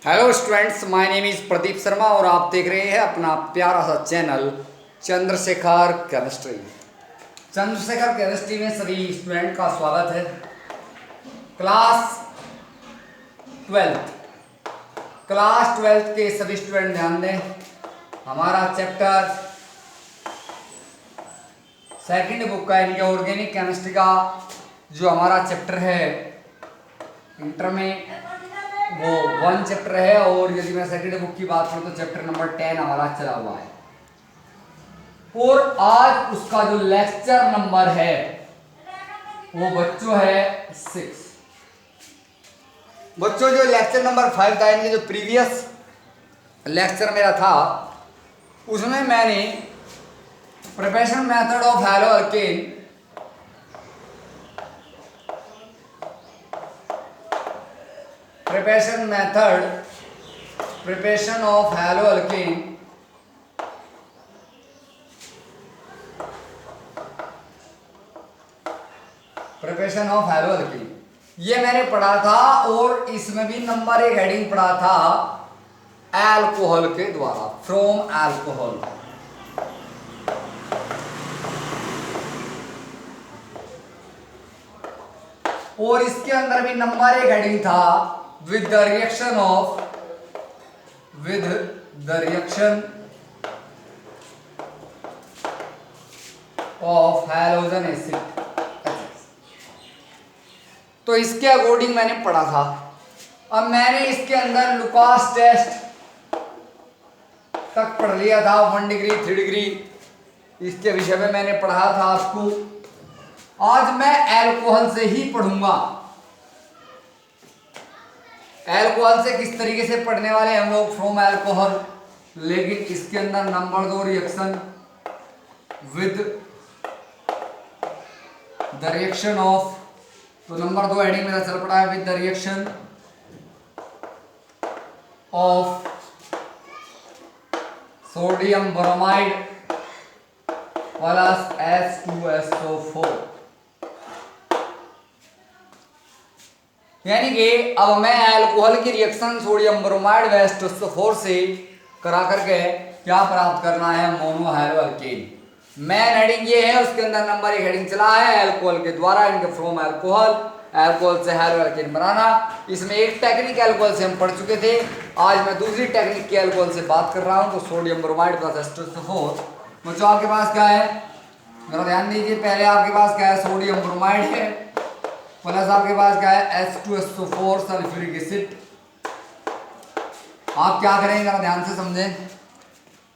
Hello students, my name is Pradeep Sharma और आप देख रहे हैं अपना प्यारा सा channel Chandrashekhar chemistry. Chandrashekhar chemistry में सभी स्टूडेंट का स्वागत है। क्लास ट्वेल्थ के सभी स्टूडेंट ध्यान दें। हमारा चैप्टर सेकंड बुक का यानी ऑर्गेनिक केमिस्ट्री का जो हमारा चैप्टर है इंटर में वो 1 चैप्टर है, और यदि मैं सेकंड बुक की बात करूं तो चैप्टर नंबर 10 हमारा चला हुआ है। और आज उसका जो लेक्चर नंबर है वो बच्चों है 6। बच्चों जो लेक्चर नंबर 5 था, यानी जो प्रीवियस लेक्चर मेरा था उसमें मैंने preparation method of hello alkane preparation of hello alkane ये मैंने पढ़ा था, और इसमें भी नंबर 1 हेडिंग पढ़ा था अल्कोहल के द्वारा, फ्रॉम अल्कोहल। और इसके अंदर भी नंबर 1 हेडिंग था with the reaction of halogen acid. तो इसके अकॉर्डिंग मैंने पढ़ा था। अब मैंने इसके अंदर लुकास टेस्ट तक पढ़ लिया था, 1 डिग्री 3 डिग्री इसके विषय में मैंने पढ़ा था आपको। आज मैं अल्कोहल से ही पढ़ूंगा। अल्कोहल से किस तरीके से पढ़ने वाले हम लोग, फ्रॉम अल्कोहल, लेकिन इसके अंदर number 2 reaction with the reaction of, तो नंबर 2 हेडिंग मेरा चल पड़ा है with the reaction of sodium bromide plus H2SO4। यानी कि अब मैं अल्कोहल की रिएक्शन सोडियम ब्रोमाइड व H2SO4 से करा करके क्या प्राप्त करना है, mono hello alkane. Main heading ये है, उसके अंदर नंबर 1 हेडिंग चला है अल्कोहल के द्वारा, इनके फ्रॉम अल्कोहल से हैलो अल्केन बनाना। इसमें एक टेक्निक अल्कोहल से हम पढ़ चुके थे, आज मैं दूसरी टेक्निक के अल्कोहल से बात कर रहा हूं। तो सोडियम ब्रोमाइड प्लस H2SO4, बच्चों आपके पास क्या है, जरा ध्यान दीजिए। पहले आपके पास क्या है, सोडियम ब्रोमाइड है, प्लस आपके पास क्या है H2SO4 सल्फ्यूरिक एसिड। आप क्या करेंगे, जरा ध्यान से समझें,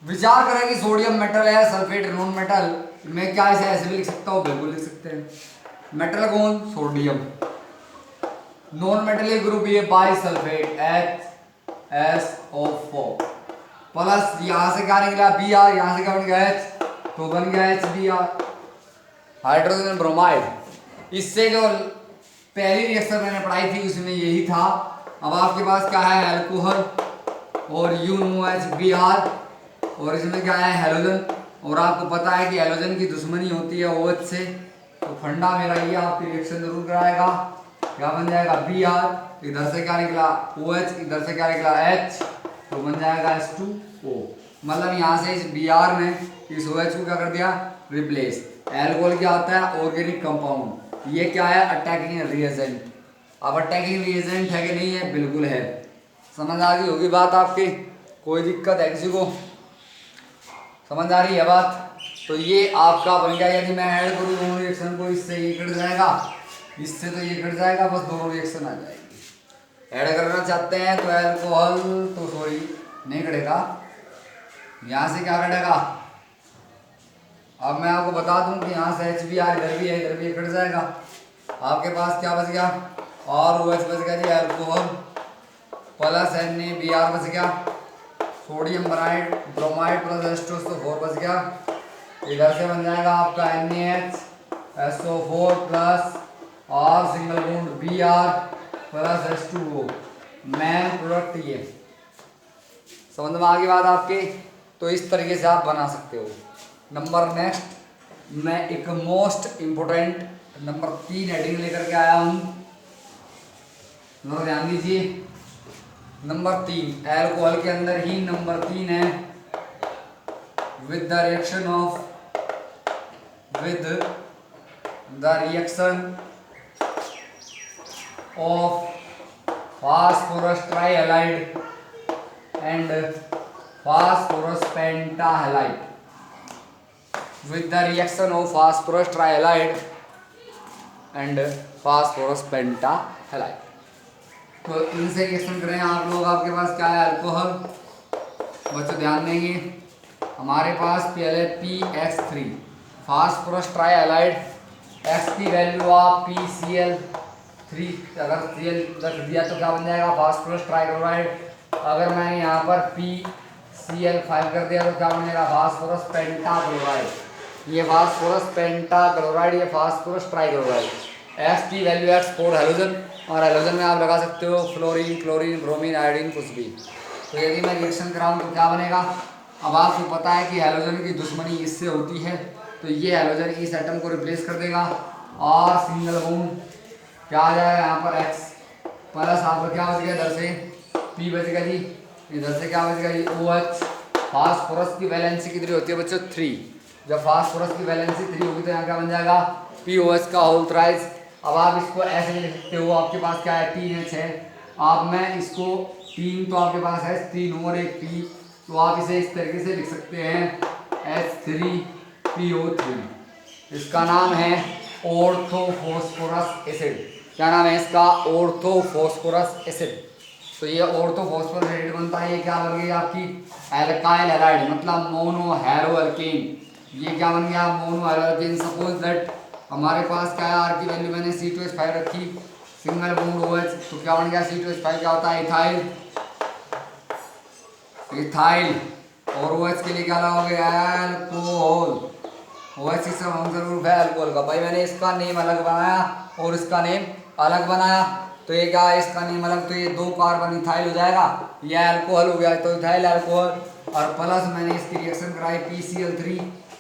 विचार करें कि सोडियम मेटल है, सल्फेट नॉन मेटल। मैं क्या इसे ऐसे भी लिख सकता हूँ, बिल्कुल लिख सकते हैं। मेटल कौन, सोडियम। नॉन मेटल ग्रुप ये बाई सल्फेट HSO4 प्लस यहां से क्या निकला Br, यहां से क्या बन गया H, तो बन गया HBr, हाइड्रोजन ब्रोमाइड। इससे जो पहली रिएक्शन मैंने पढ़ाई थी उसमें यही था। अब आपके पास क्या है, अल्कोहल और UNOHBr, और इसमें क्या है, हैलोजन। और आपको पता है कि हैलोजन की दुश्मनी होती है OH से, तो फंडा मेरा ये आपकी रिएक्शन जरूर कराएगा। क्या बन जाएगा Br, इधर से क्या निकला OH, इधर से क्या निकला H, तो बन जाएगा H2O। मतलब यहाँ से इस Br ने इस OH को क्या कर दिया, रिप्लेस। अल्कोहल क्या होता है, ऑर्गेनिक कंपाउंड। ये क्या है, अटैकिंग रिएजेंट। अब अटैकिंग रिएजेंट है कि नहीं है, बिल्कुल है। समझ आ गई होगी बात आपकी, कोई दिक्कत है किसी को, समझ आ रही है बात। तो ये आपका बन गया। यदि मैं ऐड करूँ दोनों रिएक्शन को, इससे ये कट जाएगा, इससे तो ये कट जाएगा, बस दोनों रिएक्शन आ जाएगी। ऐड करना चाहते हैं तो अल्कोहल, तो सॉरी नहीं कटेगा, यहाँ से क्या कटेगा। अब मैं आपको बता दूं कि यहाँ से HBr इधर भी है, इधर भी कट जाएगा। आपके पास क्या बच गया, और OH बच गया जी, अल्कोहल प्लस NaBr बच गया, सोडियम ब्रोमाइड प्लस H2SO4 बच गया। इधर से बन जाएगा आपका NaHSO4 प्लस और single bond Br plus H2O। Main product ये, समझ में आ गई बात आपके। तो इस तरीके से आप बना सकते हो। नंबर नेक्स्ट मैं एक मोस्ट इम्पोर्टेंट नंबर 3 हेडिंग लेकर के आया हूं, ध्यान दीजिए। नंबर 3 एल्कोहल के अंदर ही नंबर 3 है with the reaction of phosphorus trihalide and phosphorus pentahalide, with the reaction of phosphorus trihalide and phosphorus pentahalide। तो इनसे रिएक्शन करें आप लोग, आपके पास क्या है अल्कोहल, बच्चों ध्यान देंगे। हमारे पास पहले PX3 फास्फोरस ट्राइहैलाइड, X की वैल्यू आप PCl3, अगर Cl रख दिया तो क्या बन जाएगा फास्फोरस ट्राइक्लोराइड। अगर मैंने यहाँ पर PCl5 कर दिया तो क्या बनेगा फास्फोरस पेंटाक्लोराइड। ये फास्फोरस पेंटाक्लोराइड, ये फास्फोरस ट्राइक्लोराइड। X की वैल्यू X4 हेलोजन, और हेलोजन में आप लगा सकते हो फ्लोरीन, क्लोरीन, ब्रोमीन, आयोडीन, कुछ भी। तो यदि मैं रिएक्शन कराऊँ तो क्या बनेगा। अब आपको पता है कि हेलोजन की दुश्मनी इससे होती है, तो ये हेलोजन इस एटम को रिप्लेस कर देगा और सिंगल बॉन्ड क्या आ जाएगा यहाँ पर X प्लस आपका क्या बच गया इधर से P बच गया जी, इधर से क्या बच गया जी OH। फास्फोरस की वैलेंसी कितनी होती है बच्चों 3, जब फास्फोरस की वैलेंसी 3 होगी तो यहाँ क्या बन जाएगा POH का होल थ्राइस। अब आप इसको ऐसे लिख सकते हो, आपके पास क्या है 3H है, आप मैं इसको 3 तो आपके पास है 3 और एक P, तो आप इसे इस तरीके से लिख सकते हैं H3PO3। इसका नाम है ऑर्थोफॉस्फोरस एसिड। क्या नाम है इसका ऑर्थोफॉस्फोरस एसिड। तो ये ऑर्थोफॉस्फोरस एसिड बनता है, ये क्या बन गई आपकी एल्काइल हैलाइड, मतलब मोनो हैरो एल्केन। ये क्या बन गया mono halo alkane. Suppose that हमारे पास क्या है आर की वैल्यू मैंने C2H5 रखी, सिंगल बॉन्ड OH, तो क्या बन गया C2H5 क्या होता है इथाइल, इथाइल, और OH के लिए क्या लगाओगे अल्कोहल। OH से हम जरूर है अल्कोहल का। भाई मैंने इसका नेम अलग बनाया और इसका नेम अलग बनाया, तो ये क्या है इसका नेम अलग, तो ये 2 कार्बन इथाइल हो जाएगा, ये अल्कोहल हो गया, तो इथाइल अल्कोहल। और प्लस मैंने इसकी रिएक्शन कराई PCl3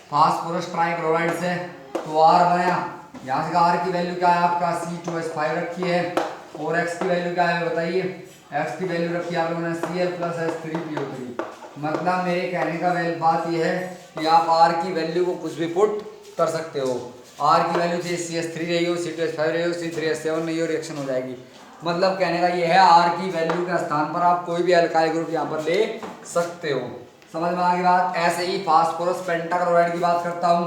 फास्फोरस ट्राइक्लोराइड से, तो R बनाया। यहाँ से R की वैल्यू क्या है आपका C2H5 रखी है, और X की वैल्यू क्या है बताइए। X की वैल्यू रखी है आप लोगों ने Cl + H3PO3। मतलब मेरे कहने का बात यह है कि आप R की वैल्यू को कुछ भी पुट कर सकते हो। R की वैल्यू चाहे CH3 रही हो, C2H5 रही हो, C3H7 नहीं हो, रिएक्शन हो जाएगी। मतलब कहने का ये है R की वैल्यू के स्थान पर आप कोई भी अल्काइल ग्रुप यहाँ पर ले सकते हो। समझ में आ गई बात। ऐसे ही फास्फोरस पेंटाक्लोराइड की बात करता हूँ।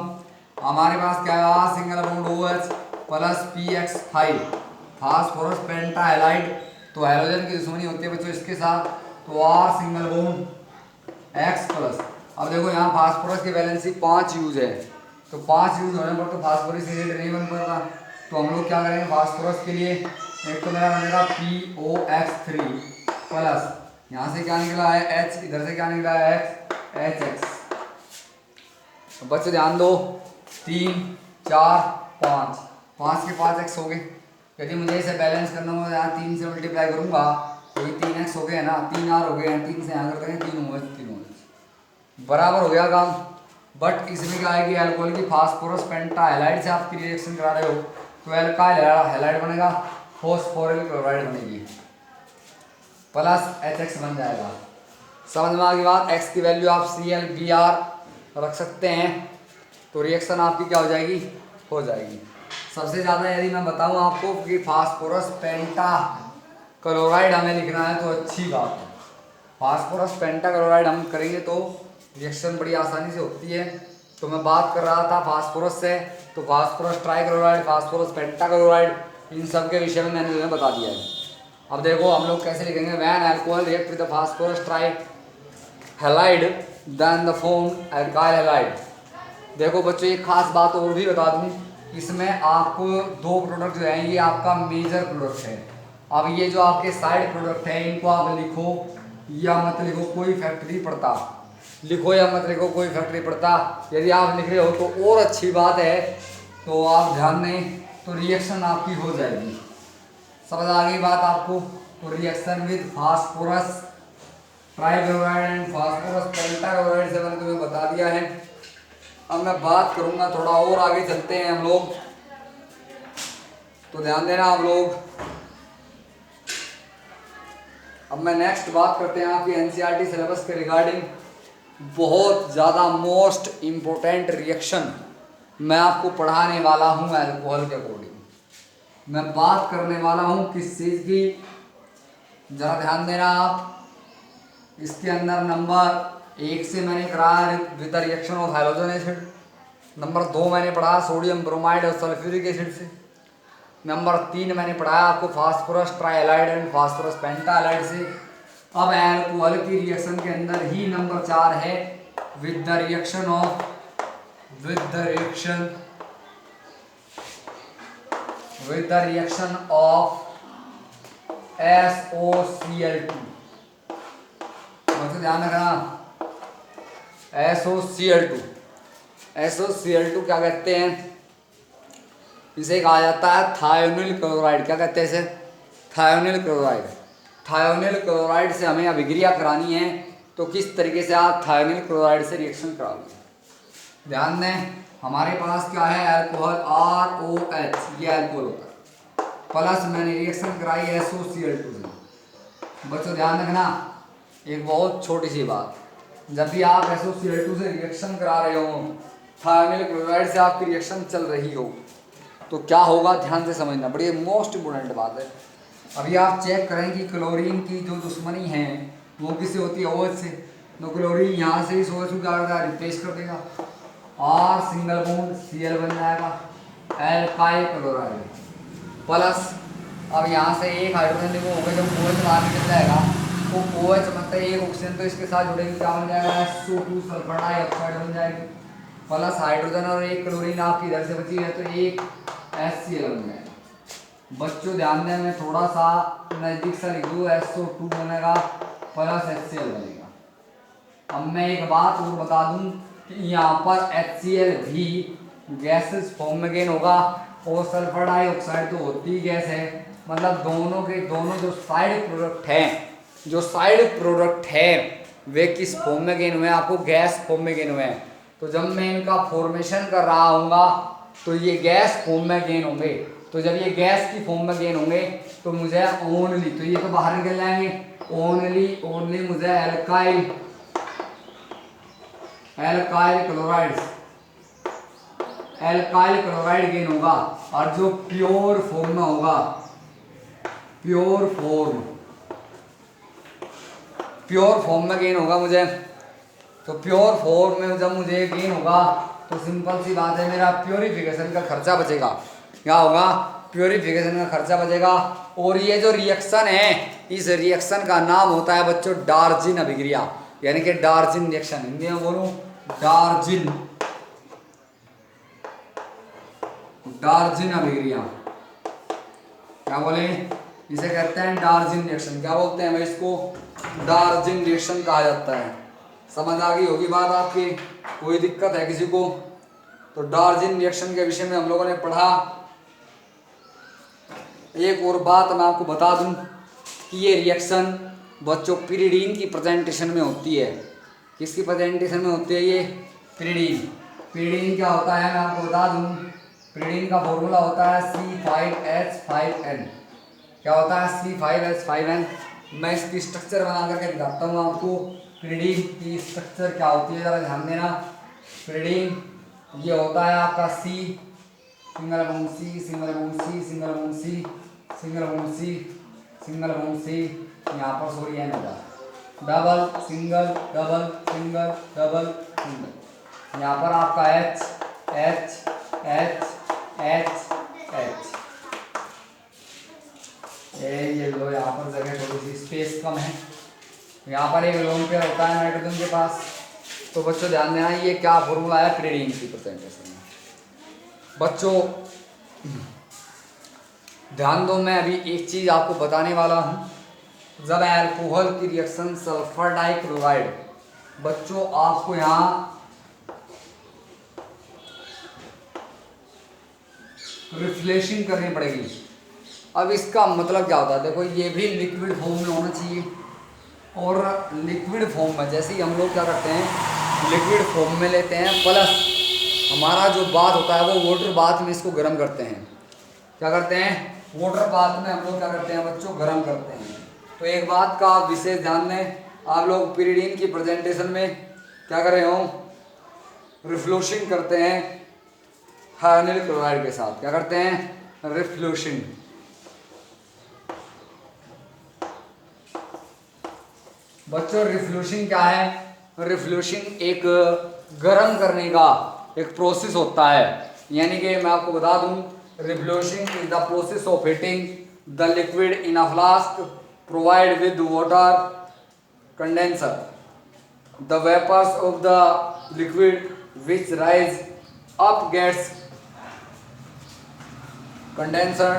हमारे पास क्या है single bond OH plus PX5 phosphorus pentahalide, तो हैलोजन की दुश्मनी होती है बच्चों इसके साथ, तो R single bond X plus. अब देखो यहाँ फास्फोरस की वैलेंसी 5 यूज है, तो 5 यूज होने पर तो फास्फोरस एसिड नहीं बन पाएगा, तो हम लोग क्या करेंगे फास्फोरस के लिए, एक तो मेरा बनेगा POX3 प्लस, यहाँ से क्या निकला है H, इधर से क्या निकला है X, HX। तो बच्चे ध्यान दो 3 4 5, 5 के 5x हो गए। यदि मुझे इसे बैलेंस करना हो यहाँ 3 से मल्टीप्लाई करूँगा तो ये 3x हो गए ना, 3R हो गए हैं, 3 से यहाँ कर देंगे 3 OH बराबर हो गया काम। बट इसमें क्या है कि अल्कोहल की फास्फोरस पेंटाहैलाइड से आप रिएक्शन करा रहे हो, तो अल्काइल हैलाइड बनेगा, फॉस्फोरिल क्लोराइड बनेगी, प्लस HX बन जाएगा। समझ में आ गई बात। X की वैल्यू आप ClBr रख सकते हैं, तो रिएक्शन आपकी क्या हो जाएगी, हो जाएगी। सबसे ज़्यादा यदि मैं बताऊं आपको कि फास्फोरस पेंटाक्लोराइड हमें लिखना है तो अच्छी बात है। फास्फोरस पेंटाक्लोराइड हम करेंगे तो रिएक्शन बड़ी आसानी से होती है। तो मैं बात कर रहा था फास्फोरस से, तो फास्फोरस ट्राइक्लोराइड, फास्फोरस पेंटाक्लोराइड, इन सब के विषय में मैंने तुम्हें बता दिया है। अब देखो हम लोग कैसे लिखेंगे, when alcohol react with the phosphorus trihalide then the form alkyl halide. देखो बच्चों एक खास बात और भी बता दूं, इसमें आपको 2 प्रोडक्ट जो हैं ये आपका मेजर प्रोडक्ट है। अब ये जो आपके साइड प्रोडक्ट है इनको आप लिखो या मत लिखो कोई फर्क नहीं पड़ता, लिखो या मत लिखो कोई फर्क नहीं पड़ता। यदि आप लिख रहे हो तो और अच्छी बात है, तो आप ध्यान दें तो रिएक्शन आपकी हो जाएगी। समझ आ गई बात आपको। तो reaction with phosphorus trichloride and phosphorus pentachloride से मैंने तुम्हें बता दिया है। अब मैं बात करूंगा थोड़ा और आगे चलते हैं हम लोग, तो ध्यान देना आप लोग। अब मैं नेक्स्ट बात करते हैं आपकी एनसीईआरटी सिलेबस के रिगार्डिंग। बहुत ज़्यादा मोस्ट इम्पोर्टेंट रिएक्शन मैं आपको पढ़ाने वाला हूँ अल्कोहल के अकॉर्डिंग। मैं बात करने वाला हूँ किस चीज़ की, ज़रा ध्यान देना आप। इसके अंदर नंबर 1 से मैंने कराया with the reaction of halogen acid. Number 2 मैंने पढ़ाया सोडियम ब्रोमाइड और सल्फ्यूरिक एसिड से। नंबर 3 मैंने पढ़ाया आपको फास्फोरस ट्राइहाइड एंड फास्फोरस पेंटाहाइड से। अब अल्कोहल की रिएक्शन के अंदर ही नंबर 4 है with the reaction of SOCl2। मतलब ध्यान रखना, SOCl2 क्या कहते हैं, इसे कहा जाता है थायोनिल क्लोराइड। क्या कहते हैं इसे? Thionyl chloride. थायोनिल क्लोराइड से हमें अभिक्रिया करानी है, तो किस तरीके से आप थायोनिल क्लोराइड से रिएक्शन कराओगे। ध्यान दें, हमारे पास क्या है अल्कोहल ROH, ये अल्कोहल होता है, प्लस मैंने रिएक्शन कराई SOCl2 से। बच्चों ध्यान रखना एक बहुत छोटी सी बात, जब भी आप SOCl2 से रिएक्शन करा रहे हो, थायोनिल क्लोराइड से आपकी रिएक्शन चल रही हो, तो क्या होगा ध्यान से समझना, बड़ी मोस्ट इम्पोर्टेंट बात है। अभी आप चेक करें कि क्लोरीन की जो दुश्मनी है वो किससे होती है? OH से। तो क्लोरीन यहाँ से इस OH को क्या करता है? रिप्लेस कर देगा, और सिंगल बॉन्ड Cl बन जाएगा, एल्काइल क्लोराइड प्लस। अब यहाँ से एक हाइड्रोजन देखो हो गया, जब OH बाहर निकल जाएगा तो OH मतलब एक ऑक्सीजन तो इसके साथ जुड़ेगी, क्या बन जाएगा? SO2 सल्फर डाइऑक्साइड बन जाएगी, प्लस हाइड्रोजन और एक क्लोरीन आपकी इधर से बची है तो एक HCl बन जाएगा। बच्चों ध्यान दें, मैं थोड़ा सा नज़दीक से लिख दूँ, SO2 बनेगा प्लस HCl बनेगा। अब मैं एक बात और बता दूं कि यहाँ पर HCl भी गैसेस फॉर्म में गेन होगा, और सल्फर डाइऑक्साइड तो होती ही गैस है, मतलब दोनों के दोनों जो साइड प्रोडक्ट हैं वे किस फॉर्म में गेन हुए हैं? आपको गैस फॉर्म में गेन हुए हैं। तो जब मैं इनका फॉर्मेशन कर रहा हूँगा तो ये गैस फॉर्म में गेन होंगे। तो जब ये गैस की फॉर्म में गेन होंगे तो मुझे ओनली, तो ये तो बाहर निकल जाएंगे, ओनली मुझे एल्काइल क्लोराइड गेन होगा। और जो प्योर फॉर्म में होगा, प्योर फॉर्म में गेन होगा मुझे, तो प्योर फॉर्म में जब मुझे गेन होगा तो सिंपल सी बात है, मेरा प्योरिफिकेशन का खर्चा बचेगा। क्या होगा? प्योरिफिकेशन का खर्चा बचेगा। और ये जो रिएक्शन है, इस रिएक्शन का नाम होता है बच्चों डार्जिन अभिक्रिया, यानी कि डार्जिन रिएक्शन। हिंदी में बोलूं, डार्जिन अभिक्रिया। क्या बोले? इसे कहते हैं डार्जिन रिएक्शन। क्या बोलते हैं भाई इसको? डार्जिन रिएक्शन कहा जाता है। समझ आ गई होगी बात आपकी? कोई दिक्कत है किसी को? तो डार्जिन रिएक्शन के विषय में हम लोगों ने पढ़ा। एक और बात मैं आपको बता दूं कि ये रिएक्शन बच्चों पिरिडीन की प्रेजेंटेशन में होती है। किसकी प्रेजेंटेशन में होती है? ये पिरिडीन क्या होता है मैं आपको बता दूं। पिरिडीन का फॉर्मूला होता है C5H5N। क्या होता है? C5H5N। मैं इसकी स्ट्रक्चर बना करके दिखाता हूँ आपको। पिरिडीन की स्ट्रक्चर क्या होती है, जरा ध्यान देना। पिरिडीन ये होता है आपका C, single bond C, single bond C, single bond C, single bond C, single bond C, यहाँ पर सॉरी एन होगा, double single double single double single, यहाँ पर आपका H H H H H। ये लो, यहाँ पर जगह थोड़ी सी स्पेस कम है, यहाँ पर एक लोन पेयर होता है नाइट्रोजन के पास। तो बच्चों ध्यान देना, ये क्या फॉर्मूला है पिरिडीन की प्रेजेंटेशन में। बच्चों ध्यान दो, मैं अभी एक चीज़ आपको बताने वाला हूँ। जब अल्कोहल की रिएक्शन सल्फर डाइक्लोराइड, बच्चों आपको यहाँ रिफ्लेशिंग करनी पड़ेगी। अब इसका मतलब क्या होता है? देखो, ये भी लिक्विड फॉर्म में होना चाहिए, और लिक्विड फॉर्म में जैसे ही हम लोग क्या करते हैं, लिक्विड फॉर्म में लेते हैं, प्लस हमारा जो बाथ होता है वो वाटर बाथ में इसको गर्म करते हैं। क्या करते हैं? वाटर बाथ में हम लोग क्या करते हैं बच्चों? गर्म करते हैं। तो एक बात का आप विशेष ध्यान दें, आप लोग पिरिडीन की प्रेजेंटेशन में क्या कर रहे हो, रिफ्लोशिंग करते हैं थायोनिल क्लोराइड के साथ। क्या करते हैं, रिफ्लोशिंग। बच्चों रिफ्लोशिंग क्या है, रिफ्लोशिंग एक गर्म करने का एक प्रोसेस होता है। यानी कि मैं आपको बता दूं, refluxing is the process of heating the liquid in a flask provide with water condenser the vapours of the liquid which rise up gets condenser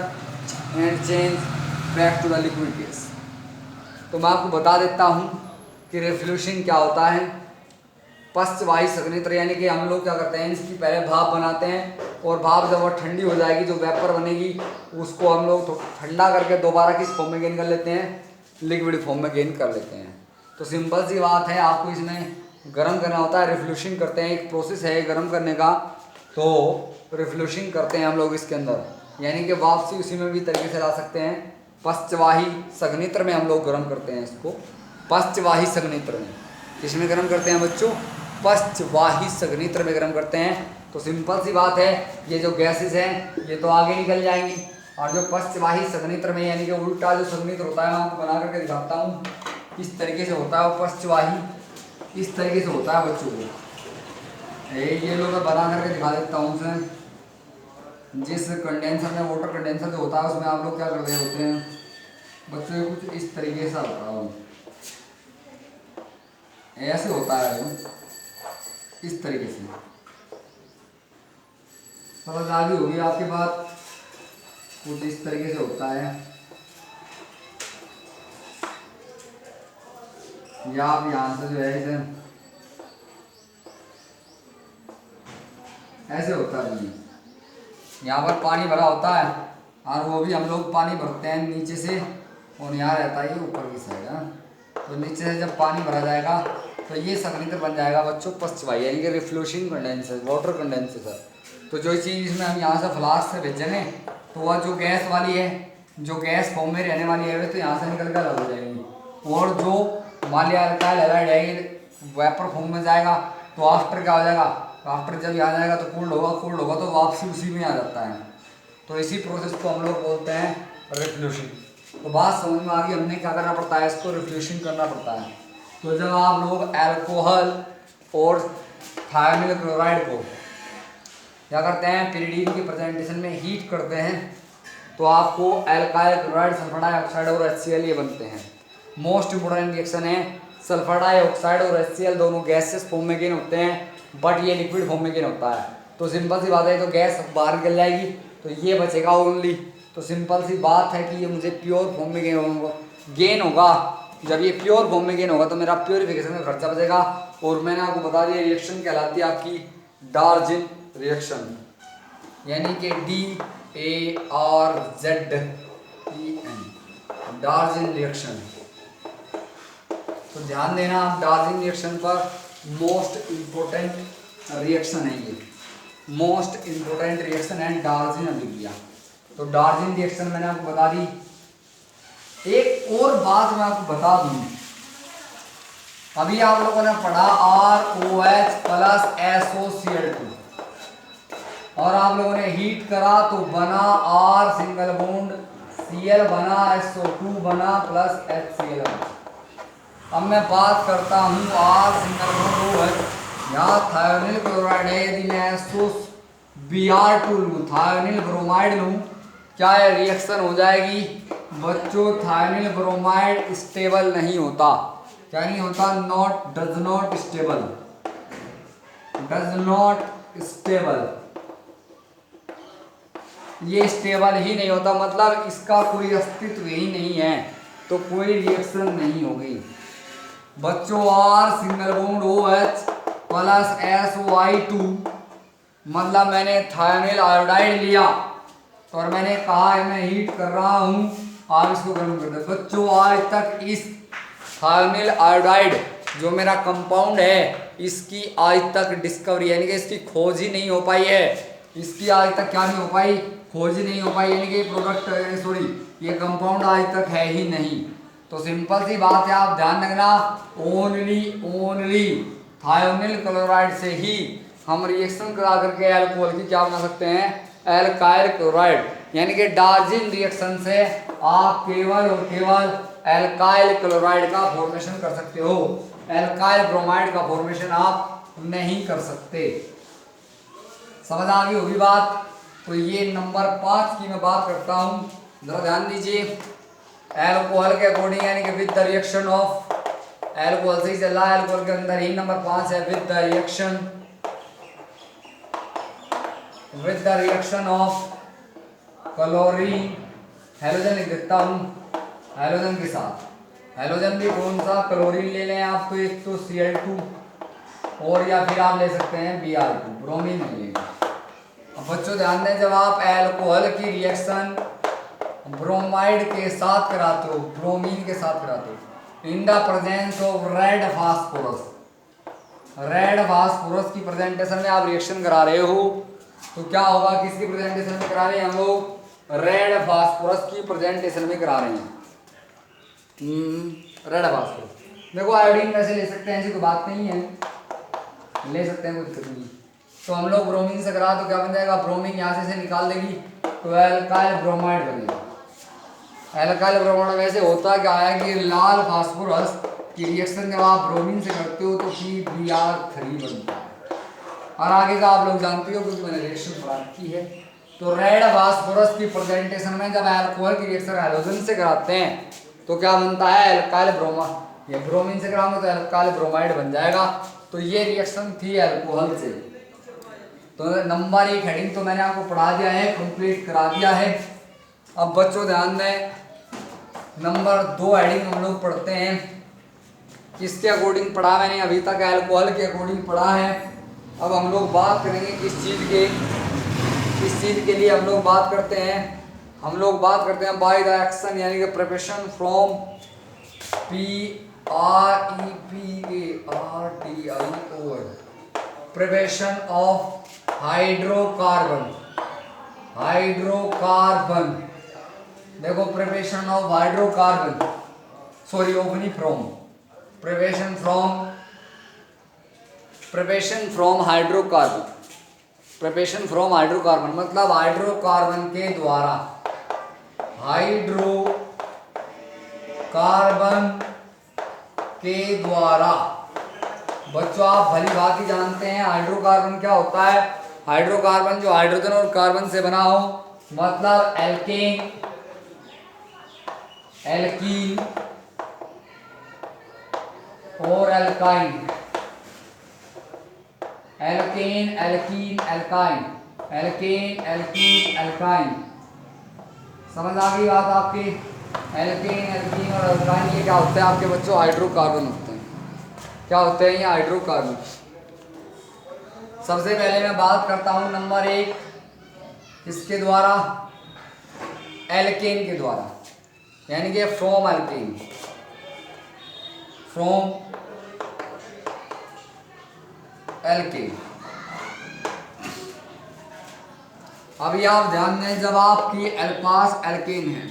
and change back to the liquid gas। तो मैं आपको बता देता हूँ कि रिफ्लोशिंग क्या होता है। पश्चवाही संघनित्र यानी कि हम लोग क्या करते हैं, इसकी पहले भाप बनाते हैं और भाप जब वो ठंडी हो जाएगी, जो वेपर बनेगी उसको हम लोग ठंडा करके दोबारा किस फॉर्म में गेन कर लेते हैं, लिक्विड फॉर्म में गेन कर लेते हैं। तो सिंपल सी बात है, आपको इसमें गर्म करना होता है, रिफ्लोशिंग करते हैं, एक प्रोसेस है गर्म करने का। तो रिफ्लोशिंग करते हैं हम लोग इसके अंदर, यानी कि वापसी उसी में भी तरीके से ला सकते हैं। पश्चवाही संघनित्र में हम लोग गर्म करते हैं इसको, पश्चवाही संघनित्र में। किसमें गर्म करते हैं बच्चों, पश्चवाही संघनित्र में गर्म करते हैं। तो सिंपल सी बात है, ये जो गैसेस हैं ये तो आगे निकल जाएंगी, और जो पश्चवाही संघनित्र में यानी कि उल्टा जो संघनित्र होता है, मैं आपको बना करके दिखाता हूँ किस तरीके से होता है वो पश्चवाही, इस तरीके से होता है बच्चों को। ये लोग मैं बना करके दिखा देता हूँ उसमें। जिस कंडेंसर में वाटर कंडेंसर जो होता है उसमें आप लोग क्या कर रहे होते हैं बच्चों, कुछ इस तरीके से होता है, ऐसे होता है इस तरीके से। समझ आ गई होगी आपकी बात, कुछ इस तरीके से होता है। या आप यहाँ से जो है इसे ऐसे होता है, यहाँ पर पानी भरा होता है और वो भी हम लोग पानी भरते हैं नीचे से, और यहाँ रहता है ये ऊपर की साइड है। तो नीचे से जब पानी भरा जाएगा तो ये संघनित्र बन जाएगा बच्चों पश्चवाही, यानी कि रिफ्लोशिंग कंडेंसर, वाटर कंडेंसर। तो जो चीज़ इसमें हम यहाँ से फ्लास्क से भेजेंगे तो वह जो गैस वाली है, जो गैस फॉर्म में रहने वाली है, तो यहाँ से निकल कर अलग हो जाएगी। और जो मान लिया हैलाइड है वेपर फॉर्म में जाएगा, तो आफ्टर क्या हो जाएगा, आफ्टर जब आ जाएगा तो कूल्ड होगा तो वापसी उसी में आ जाता है। तो इसी प्रोसेस को हम लोग बोलते हैं रिफ्लोशिंग। तो बात समझ में आ गई, हमने क्या करना पड़ता है, इसको रिफ्लोशिंग करना पड़ता है। तो जब आप लोग अल्कोहल और थायोनिल क्लोराइड को क्या करते हैं, पिरिडीन की प्रेजेंटेशन में हीट करते हैं, तो आपको एल्काइल क्लोराइड, सल्फर डाइऑक्साइड और HCl ये बनते हैं। मोस्ट इंपोर्टेंट रिएक्शन है, सल्फर डाइऑक्साइड और HCl दोनों गैसेस फॉर्म में गेन होते हैं, बट ये लिक्विड फॉर्म में गेन होता है। तो सिंपल सी बात है, तो गैस बाहर निकल जाएगी तो ये बचेगा ओनली। तो सिंपल सी बात है कि ये मुझे प्योर फॉर्म में गेन होगा। जब ये प्योर फॉर्म में गेन होगा तो मेरा प्योरिफिकेशन का खर्चा बचेगा। और मैंने आपको बता दिया रिएक्शन कहलाती है आपकी डार्जिन रिएक्शन, यानी कि DARZEN, डार्जिन रिएक्शन। तो ध्यान देना आप डार्जिन रिएक्शन पर, मोस्ट इम्पोर्टेंट रिएक्शन है ये, मोस्ट इम्पोर्टेंट रिएक्शन है डार्जिन अभिक्रिया। तो डार्जिन रिएक्शन मैंने आपको बता दी। एक और बात मैं आपको बता दूं, अभी आप लोगों ने पढ़ा ROH प्लस SOCl2, और आप लोगों ने हीट करा तो बना R सिंगल बॉन्ड, Cl बना, SO2 बना प्लस HCl। अब मैं बात करता हूँ R सिंगल बॉन्ड OH, यहाँ थायोनिल क्लोराइड है, यदि मैं SOBr2 लूँ, थायोनिल ब्रोमाइड लूँ, क्या है रिएक्शन हो जाएगी बच्चों, थायोनिल ब्रोमाइड स्टेबल नहीं होता। क्या नहीं होता, डज नॉट स्टेबल, ये स्टेबल ही नहीं होता, मतलब इसका कोई अस्तित्व ही नहीं है, तो कोई रिएक्शन नहीं होगी बच्चों। R single bond OH plus SOI2, मतलब मैंने थायोनिल आयोडाइड लिया और मैंने कहा है मैं हीट कर रहा हूँ, आप इसको गर्म कर दो बच्चों। आज तक इस थायोनिल आयोडाइड जो मेरा कंपाउंड है, इसकी आज तक डिस्कवरी यानी कि इसकी खोज ही नहीं हो पाई है। इसकी आज तक क्या नहीं हो पाई, खोज ही नहीं हो पाई, यानी कि प्रोडक्ट सॉरी ये कंपाउंड आज तक है ही नहीं। तो सिंपल सी बात है, आप ध्यान रखना, ओनली थायोनिल क्लोराइड से ही हम रिएक्शन करा करके अल्कोहल की क्या बना सकते हैं, एल्काइल क्लोराइड। यानी कि डार्जिन रिएक्शन से आप केवल और केवल एल्काइल क्लोराइड का फॉर्मेशन कर सकते हो, एल्काइल ब्रोमाइड का फॉर्मेशन आप नहीं कर सकते। समझ आ गई होगी बात। तो ये नंबर 5 की मैं बात करता हूँ, जरा ध्यान दीजिए। एल्कोहल के अकॉर्डिंग यानी कि with the reaction of, alcohol से ही चल रहा है, एल्कोहल के अंदर ही नंबर 5 है, with the reaction of chlorine, halogen लिख देता हूँ, हेलोजन के साथ, हेलोजन भी कौन सा, क्लोरीन ले लें आप, तो एक तो Cl2 और या फिर आप ले सकते हैं Br2, ब्रोमीन ले लेंगे। अब बच्चों ध्यान दें, जब आप एल्कोहल की रिएक्शन ब्रोमाइड के साथ कराते हो, ब्रोमीन के साथ कराते हो, इन the presence of red phosphorus, red phosphorus की प्रेजेंटेशन में आप रिएक्शन करा रहे हो, तो क्या होगा, किसकी प्रेजेंटेशन में करा रहे हैं हम लोग, रेड फास्फोरस की प्रेजेंटेशन में करा रहे हैं। रेड फास्फोरस, देखो आयोडीन कैसे ले सकते हैं, ऐसी कोई बात नहीं है, ले सकते हैं, कोई दिक्कत नहीं। तो हम लोग ब्रोमीन से करा तो क्या बन जाएगा, ब्रोमीन यहाँ से निकाल देगी तो एल्काइल ब्रोमाइड बनेगा। एल्काइल ब्रोमाइड वैसे होता क्या है कि लाल फास्फोरस की रिएक्शन जब आप ब्रोमीन से करते हो तो PbR3 बनता है, और आगे का आप लोग जानते हो क्योंकि मैंने रिएक्शन पढ़ा रखी है। तो रेड फास्फोरस की प्रेजेंटेशन में जब अल्कोहल की रिएक्शन हैलोजन से कराते हैं तो क्या बनता है, एल्काइल ब्रोमाइड। ये ब्रोमीन से कराऊंगा तो एल्काइल ब्रोमाइड बन जाएगा। तो ये रिएक्शन थी अल्कोहल से। तो नंबर 1 हेडिंग तो मैंने आपको पढ़ा दिया है, कंप्लीट करा दिया है। अब बच्चों ध्यान दें, नंबर 2 हेडिंग हम लोग पढ़ते हैं। किसके अकॉर्डिंग पढ़ा मैंने अभी तक, अल्कोहल के अकॉर्डिंग पढ़ा है। अब हम लोग बात करेंगे किस चीज़ के लिए हम लोग बात करते हैं, हम लोग बात करते हैं बाय द एक्शन, यानी कि preparation from PREPARTION, preparation of hydrocarbon. देखो preparation of hydrocarbon, sorry only from, preparation from hydrocarbon, preparation from hydrocarbon मतलब हाइड्रोकार्बन के द्वारा, हाइड्रोकार्बन के द्वारा। बच्चों आप भली भांति जानते हैं हाइड्रोकार्बन क्या होता है। हाइड्रोकार्बन जो हाइड्रोजन और कार्बन से बना हो, मतलब एल्केन, एल्कीन और alkyne, alkane alkene alkyne, alkane alkene alkyne. समझ आ गई बात आपकी। एल्केन एल्कीन और एल्काइन ये क्या होते हैं आपके बच्चों, हाइड्रोकार्बन होते हैं। क्या होते हैं ये, हाइड्रोकार्बन। सबसे पहले मैं बात करता हूं नंबर 1 किसके द्वारा, एल्केन के द्वारा, यानी कि फ्रॉम एल्केन, फ्रॉम एल्केन। अभी आप ध्यान दें, जब आपकी पास एल्केन है,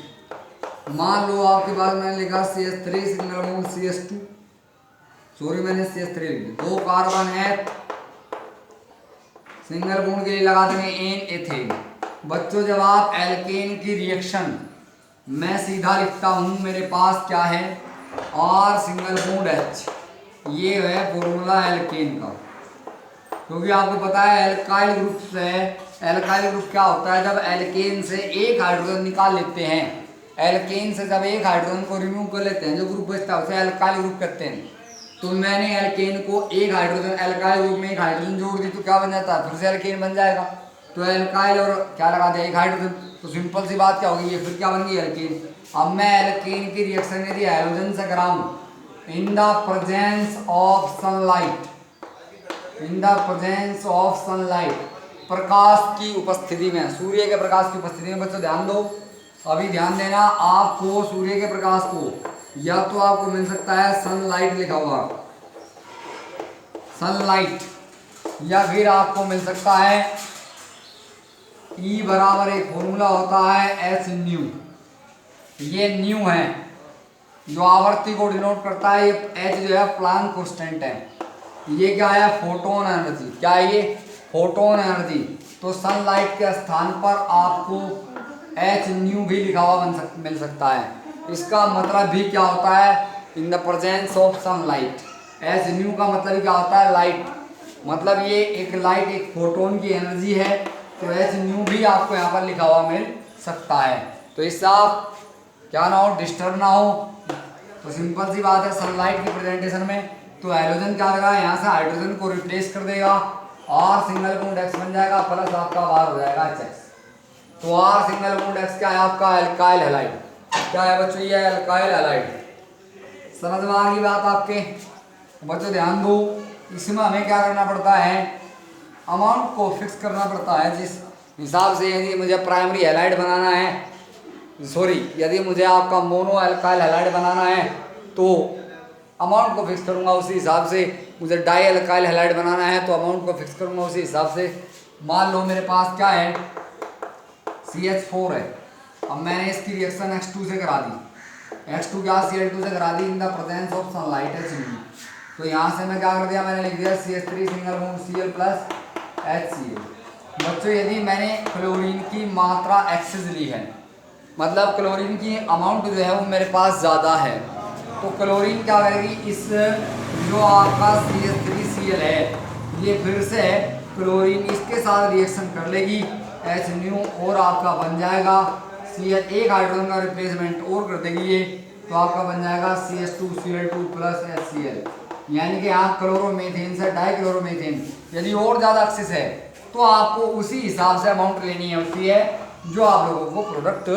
मान लो आपके पास मैंने लिखा CH3 single bond CH2, sorry मैंने CH3 लिख दिया, 2 कार्बन है, सिंगल बॉन्ड के लिए लगा देंगे N एथेन। बच्चों जब आप एल्केन की रिएक्शन, मैं सीधा लिखता हूं, मेरे पास क्या है, R सिंगल बॉन्ड H, ये है फॉर्मूला एल्केन का। क्योंकि आपको पता है एल्काइल ग्रुप से, एल्काइल ग्रुप क्या होता है, जब एल्केन से एक हाइड्रोजन निकाल लेते हैं, एल्केन से जब एक हाइड्रोजन को रिमूव कर लेते हैं, जो ग्रुप बचता है उसे एल्काइल ग्रुप कहते हैं। तो मैंने एल्केन को एक हाइड्रोजन, एल्काइल ग्रुप में एक हाइड्रोजन जोड़ दी तो क्या बन जाता है, फिर से एल्केन बन जाएगा। तो एल्काइल और क्या लगा दिया, एक हाइड्रोजन, तो सिंपल सी बात क्या होगी, ये फिर क्या बन गई, एल्केन। अब मैं एल्केन की रिएक्शन यदि हाइड्रोजन से कराऊं, in the presence of sunlight, in the presence of sunlight, प्रकाश की उपस्थिति में, सूर्य के प्रकाश की उपस्थिति में। बच्चों ध्यान दो, अभी ध्यान देना, आपको सूर्य के प्रकाश को या तो आपको मिल सकता है सनलाइट लिखा हुआ, सनलाइट, या फिर आपको मिल सकता है E बराबर एक फॉर्मूला होता है H न्यू, ये न्यू है, जो आवर्ती को डिनोट करता है, ये एच जो है प्लांक कांस्टेंट है। ये क्या है, फोटोन एनर्जी। क्या है ये, फोटोन एनर्जी। तो सनलाइट के स्थान पर आपको एच न्यू भी लिखा हुआ मिल सकता है। इसका मतलब भी क्या होता है, इन the presence of sunlight. H new का मतलब क्या होता है, लाइट। मतलब ये एक लाइट, एक फोटोन की एनर्जी है, तो एच न्यू भी आपको यहाँ पर लिखा हुआ मिल सकता है। तो इससे आप क्या ना हो, डिस्टर्ब ना हो। तो सिंपल सी बात है, सनलाइट की प्रेजेंटेशन में तो हैलोजन क्या लगा, यहाँ से हाइड्रोजन को रिप्लेस कर देगा, आर सिंगल बॉन्ड एक्स बन जाएगा, प्लस आपका बाहर हो जाएगा एच एक्स। तो आर सिंगल बॉन्ड एक्स क्या है आपका, एल्काइल हैलाइड। क्या है बच्चों, ये एल्काइल हैलाइड। समझ में आ गई बात आपके बच्चों? ध्यान दो, इसमें हमें क्या करना पड़ता है, अमाउंट को फिक्स करना पड़ता है। जिस हिसाब से यदि मुझे प्राइमरी हैलाइड बनाना है, सॉरी यदि मुझे आपका मोनो एल्काइल हैलाइड बनाना है तो अमाउंट को फिक्स करूंगा उसी हिसाब से। मुझे डाई एल्काइल हैलाइड बनाना है तो अमाउंट को फिक्स करूंगा उसी हिसाब से। मान लो मेरे पास क्या है, CH4 है। अब मैंने इसकी रिएक्शन X2 से करा दी, X2 क्या Cl2 से करा दी in the presence of sunlight HCl। तो यहाँ से मैं क्या कर दिया, मैंने लिख दिया CH3 single bond Cl plus HCl। बच्चों यदि मैंने क्लोरीन की मात्रा एक्सेस ली है, मतलब क्लोरीन की अमाउंट जो है वो मेरे पास ज़्यादा है, तो क्लोरीन क्या करेगी, इस जो आपका CH3Cl है, ये फिर से क्लोरीन इसके साथ रिएक्शन कर लेगी एच न्यू, और आपका बन जाएगा Cl, एक हाइड्रोजन का रिप्लेसमेंट और कर देगी ये, तो आपका बन जाएगा CH2Cl2 प्लस HCl। यानी कि यहाँ क्लोरोमीथेन से डाइक्लोरोमीथेन यदि और ज़्यादा एक्सेस है तो आपको उसी हिसाब से अमाउंट लेनी होती है जो आप लोगों को प्रोडक्ट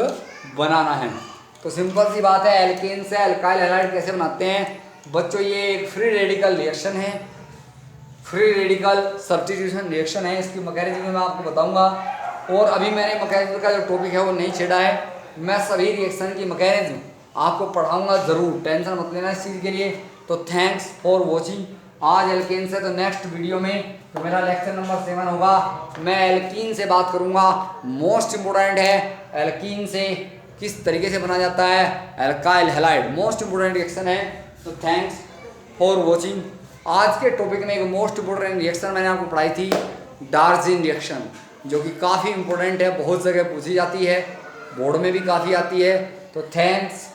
बनाना है। तो सिंपल सी बात है, एल्केन से एल्काइल हैलाइड कैसे बनाते हैं बच्चों, ये एक फ्री रेडिकल रिएक्शन है, फ्री रेडिकल सब्स्टिट्यूशन रिएक्शन है। इसकी मैकेनिज्म मैं आपको बताऊंगा, और अभी मैंने मैकेनिज्म का जो टॉपिक है वो नहीं छेड़ा है। मैं सभी रिएक्शन की मैकेनिज्म आपको पढ़ाऊंगा ज़रूर, टेंशन मत लेना इस चीज़ के लिए। तो थैंक्स फॉर वॉचिंग। आज एल्केन से, तो नेक्स्ट वीडियो में तो मेरा लेक्चर नंबर 7 होगा, मैं एल्कीन से बात करूंगा। मोस्ट इंपोर्टेंट है, एल्कीन से किस तरीके से बना जाता है alkyl halide, most important reaction है। तो थैंक्स फॉर वॉचिंग। आज के टॉपिक में एक मोस्ट इंपोर्टेंट रिएक्शन मैंने आपको पढ़ाई थी, डार्जिन रिएक्शन, जो कि काफ़ी इंपॉर्टेंट है, बहुत जगह पूछी जाती है, बोर्ड में भी काफ़ी आती है। तो थैंक्स,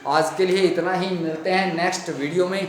आज के लिए इतना ही, मिलते हैं नेक्स्ट वीडियो में।